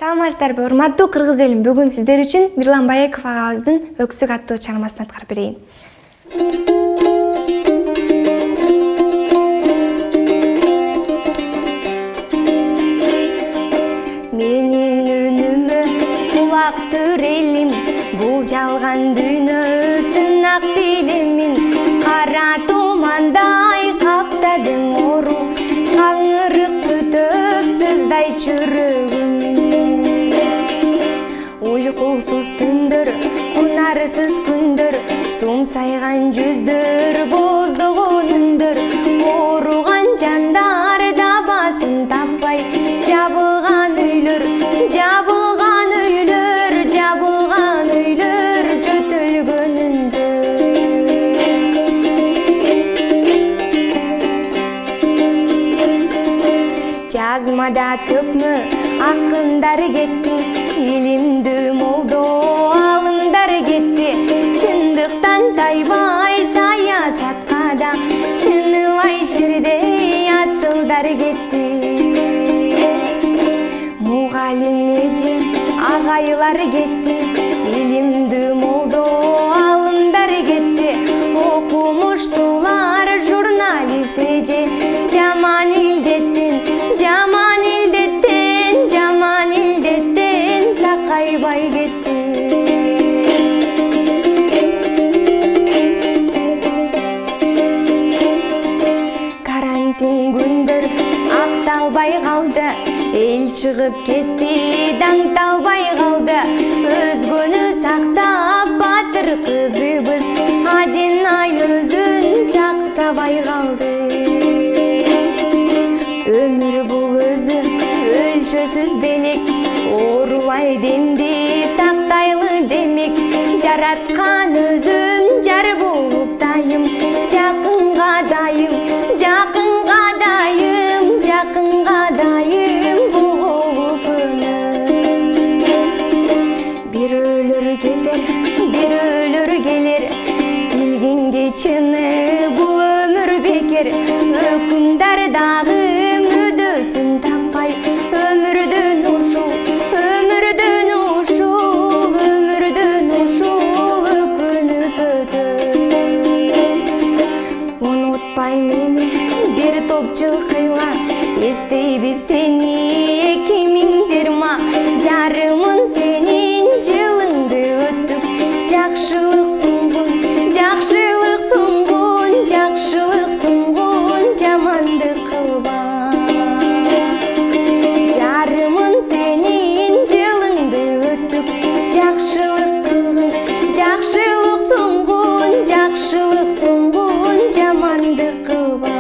Саламатсыздарбы, урматтуу кыргыз элим. Бүгүн сиздер үчүн Мирлан Баеков агабыздын Өксүк аттуу чыгармасын аткарып берейин. Менин үнүмө кулак түр элим, бул жалган дүйнө сынак билимин. Кара тумандай каптадың ору, каңырык күтөп сыздай чүрөгүм. Uykusuz түндөр, кунарсыз күндөр, сумсайган жүздөр, боздогон үндөр, ооруган жандар дабасын таппай, жабылган үйлөр, жабылган үйлөр, жабылган үйлөр, жөтөлгөн үндөр. Жазмада төкмө акындар кетти, илимдүү молдо алымдар кетти. Чындыктан тайбай саясатка да, чыныбай жерде асылдар кетти. Мугалим эже агайлар кетти, илимдүү молдо алымдар кетти. Окумуштуулар журналист эже жаман илдеттен, жаман илдеттен, жаман илдеттен сакайбай кетти. Карантин күндөр акталбай калды, эл чыгып кетти, даңталбай калды. Өзгөнү сактап батыр кызыбыз, Адинай өзүн сактабай калды. Өмүр бул өзү өлчөсүз белек, оорубай демди сактайлы демек. Жараткан өзүм жар болуп дайым, жакынга дайым, жакынга дайым, жакынга дайым болуп өнөм. Бир өлөр кетер, бир өлөр келер, билгенге чыны бул өмүр бекер. Өкүмдар дагы мүдөсүн таппай, өмүрдөн ушул, өмүрдөн ушул, өмүрдөн ушул өкүнүп өтөм. Унутпайм эми бир топ жылкыла, эстейбиз сени 2020. Жарымын сенин жылыңды өттүк, жакшылык сунгун, жакшылык сунгун, жакшылык сунгун, жамандык кылба. Жарымын сенин жылыңды өттүк, жакшылык кылгын, жакшылык сунгун, жакшылык сунгун, жамандык кылба.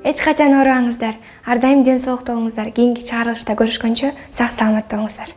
Эч качан оорубаңыздар, ар дайым ден соолукта болуңуздар. Кийинки чыгарылышта көрүшкөнчө сак саламатта болуңуздар.